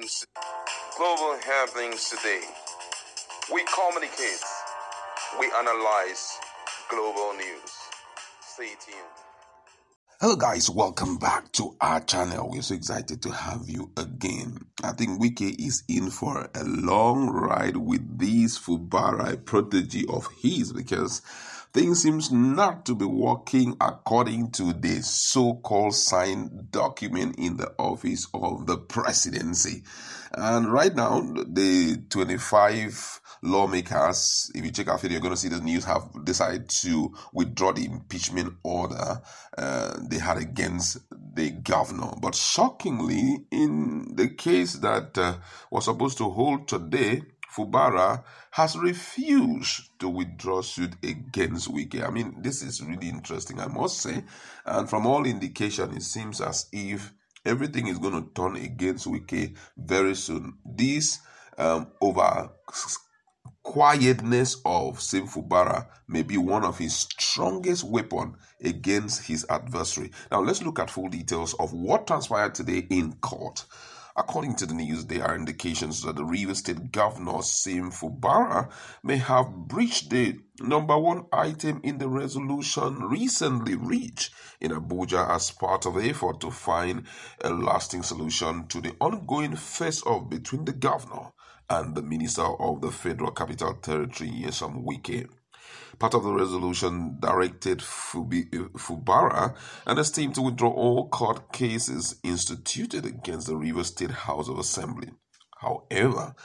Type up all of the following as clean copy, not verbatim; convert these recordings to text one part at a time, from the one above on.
news, global happenings today. We communicate, we analyze global news. Stay tuned. Hello guys, welcome back to our channel. We're so excited to have you again. I think Wike is in for a long ride with this Fubara protege of his because things seems not to be working according to the so-called signed document in the office of the presidency. And right now, the 25 lawmakers, if you check our video, you're going to see the news, have decided to withdraw the impeachment order they had against the governor. But shockingly, in the case that was supposed to hold today, Fubara has refused to withdraw suit against Wike. I mean, this is really interesting, I must say. And from all indication, it seems as if everything is going to turn against Wike very soon. This over quietness of Sim Fubara may be one of his strongest weapons against his adversary. Now, let's look at full details of what transpired today in court. According to the news, there are indications that the Rivers State Governor Sim Fubara may have breached the number one item in the resolution recently reached in Abuja as part of the effort to find a lasting solution to the ongoing face-off between the governor and the Minister of the Federal Capital Territory, Nyesom Wike. Part of the resolution directed Fubara and his team to withdraw all court cases instituted against the Rivers State House of Assembly. However,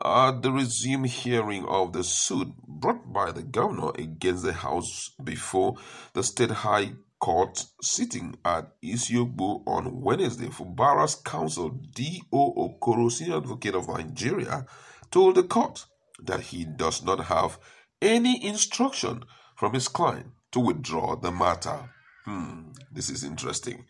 the resumed hearing of the suit brought by the governor against the House before the State High Court sitting at Isiogbo on Wednesday, Fubara's counsel D.O. Okoro, senior advocate of Nigeria, told the court that he does not have any instruction from his client to withdraw the matter. This is interesting.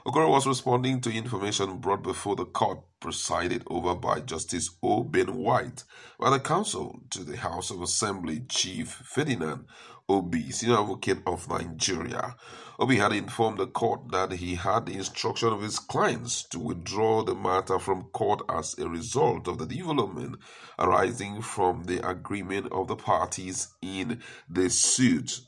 Okoro was responding to information brought before the court presided over by Justice O. Ben White by the counsel to the House of Assembly Chief Ferdinand Obi, senior advocate of Nigeria. Obi had informed the court that he had the instruction of his clients to withdraw the matter from court as a result of the development arising from the agreement of the parties in the suit.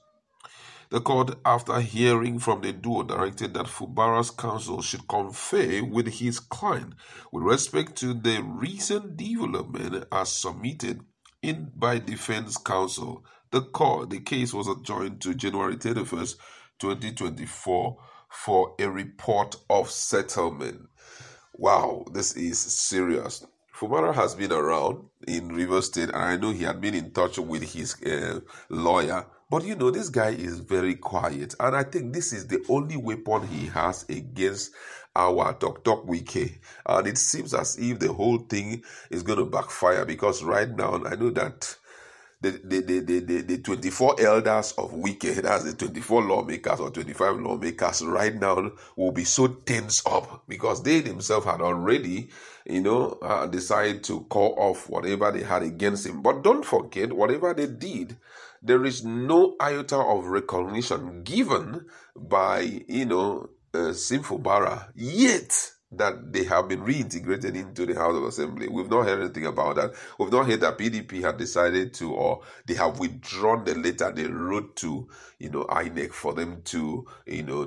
The court, after hearing from the duo, directed that Fubara's counsel should confer with his client with respect to the recent development as submitted in by defense counsel. The case was adjourned to January 31st, 2024 for a report of settlement. Wow, this is serious. Fubara has been around in Rivers State, and I know he had been in touch with his lawyer. But you know, this guy is very quiet, and I think this is the only weapon he has against our Tok Wike. And it seems as if the whole thing is going to backfire because right now I know that the 24 elders of Wike, that's the 24 lawmakers or 25 lawmakers right now, will be so tense up because they themselves had already, decided to call off whatever they had against him. But don't forget, whatever they did, there is no iota of recognition given by, Sim Fubara yet that they have been reintegrated into the House of Assembly. We've not heard anything about that. We've not heard that PDP had decided to, or they have withdrawn the letter they wrote to, INEC for them to,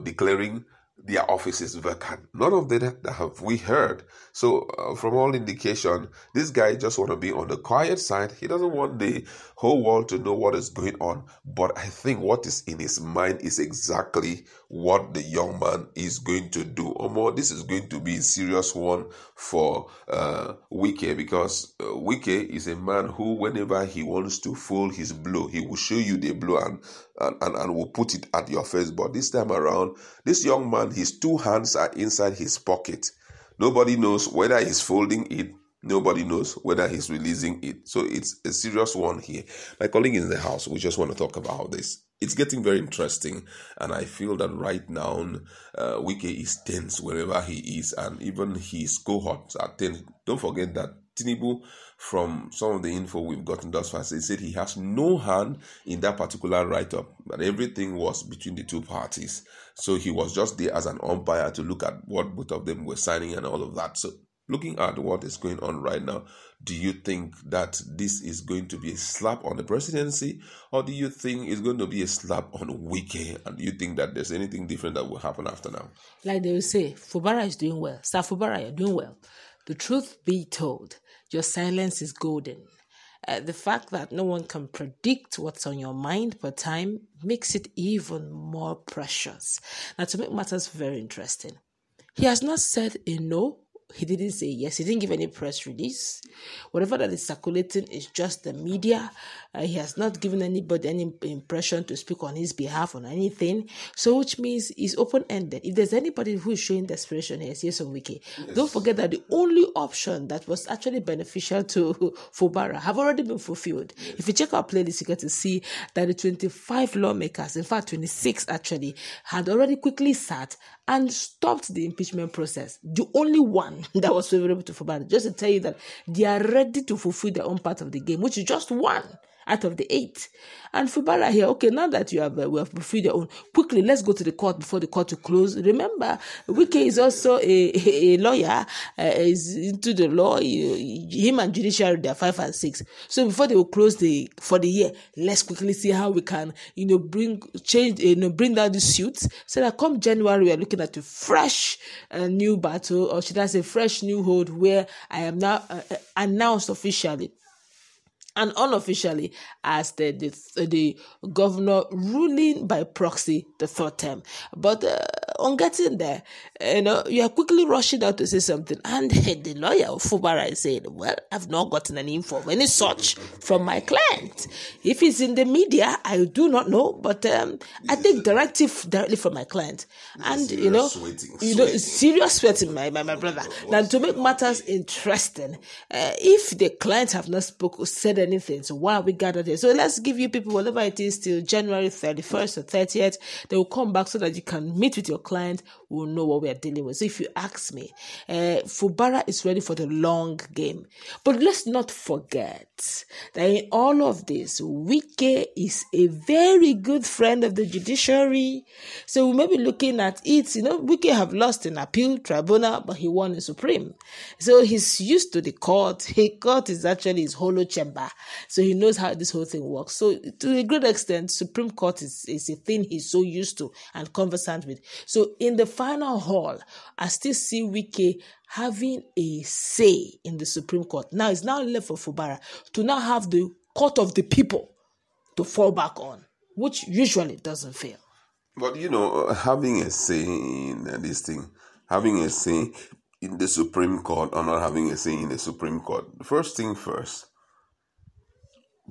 declaring their offices vacant. None of that have we heard. So from all indication, this guy just want to be on the quiet side. He doesn't want the whole world to know what is going on. But I think what is in his mind is exactly what the young man is going to do. Or more, this is going to be a serious one for Wike, because Wike is a man who, whenever he wants to fold his blow, he will show you the blow and will put it at your face. But this time around, this young man, his two hands are inside his pocket. Nobody knows whether he's folding it. Nobody knows whether he's releasing it. So it's a serious one here. My colleague in the house, we just want to talk about this. It's getting very interesting, and I feel that right now, Wike is tense wherever he is, and even his cohorts are tense. Don't forget that Tinubu, from some of the info we've gotten thus far, said he has no hand in that particular write-up, and everything was between the two parties. So he was just there as an umpire to look at what both of them were signing and all of that. So looking at what is going on right now, do you think that this is going to be a slap on the presidency, or do you think it's going to be a slap on Wike? And do you think that there's anything different that will happen after now? Like they will say, Fubara is doing well. Sir Fubara, you're doing well. The truth be told, your silence is golden. The fact that no one can predict what's on your mind per time makes it even more precious. Now, to make matters very interesting, he has not said a no. He didn't say yes. He didn't give any press release. Whatever that is circulating is just the media. He has not given anybody any impression to speak on his behalf on anything. So which means he's open-ended. If there's anybody who is showing desperation here, it's on Wike. Yes. Don't forget that the only option that was actually beneficial to Fubara have already been fulfilled. Yes. If you check our playlist, you get to see that the 25 lawmakers, in fact 26 actually, had already quickly sat and stopped the impeachment process. The only one that was favorable to Fubara, just to tell you that they are ready to fulfill their own part of the game, which is just one out of the 8. And Fubara here, okay, now that we have fulfilled their own, quickly, let's go to the court before the court to close. Remember, Wike is also a lawyer, is into the law. Him and judiciary, they are 5 and 6. So before they will close for the year, let's quickly see how we can, bring down the suits, so that come January, we are looking at a fresh new battle, or should I say fresh new hold, where I am now announced officially and unofficially as the governor ruling by proxy the 3rd term. But on getting there, you are quickly rushing out to say something. And the lawyer, Fubara, is saying, well, I've not gotten any info of any such from my client. If it's in the media, I do not know, but I take directive directly from my client. And, serious sweating, my brother. Now, to make matters interesting, if the clients have not said anything, so why are we gathered here? So let's give you people whatever it is till January 31st or 30th. They will come back so that you can meet with your client. We'll know what we are dealing with. So if you ask me, Fubara is ready for the long game. But let's not forget that in all of this, Wike is a very good friend of the judiciary. So we may be looking at it, Wike have lost in appeal tribunal, but he won in Supreme. So he's used to the court. The court is actually his hollow chamber. So he knows how this whole thing works. So to a great extent, Supreme Court is a thing he's so used to and conversant with. So in the final hall, I still see Wike having a say in the Supreme Court. Now it's now left for Fubara to now have the court of the people to fall back on, which usually doesn't fail. But having a say in this thing, having a say in the Supreme Court or not having a say in the Supreme Court, first thing first,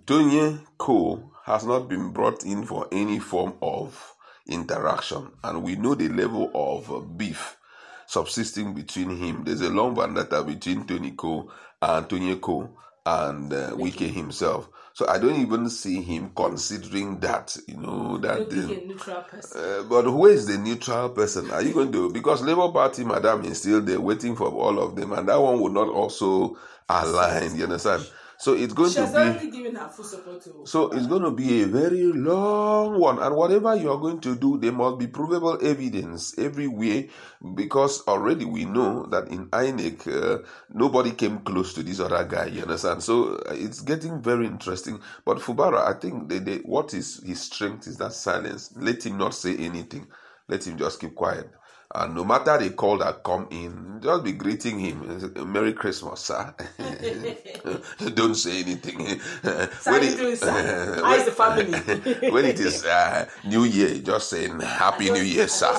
Tonye Cole has not been brought in for any form of interaction, and we know the level of beef subsisting between him. There's a long vendetta between Tonye Cole and Wike himself. So I don't even see him considering that, that thing. Neutral person. But who is the neutral person? Are you going to? Because Labour Party, madam, is still there waiting for all of them, and that one would not also align. You understand? So it's going to be. She has already given her full support to. So it's going to be a very long one, and whatever you are going to do, there must be provable evidence everywhere, because already we know that in INEC, nobody came close to this other guy. You understand? So it's getting very interesting. But Fubara, I think what is his strength is that silence. Let him not say anything. Let him just keep quiet. And no matter the call that come in, just be greeting him. Merry Christmas, sir. Don't say anything. When the family? When it is New Year, just saying Happy New Year, sir.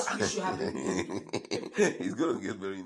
He's going to get very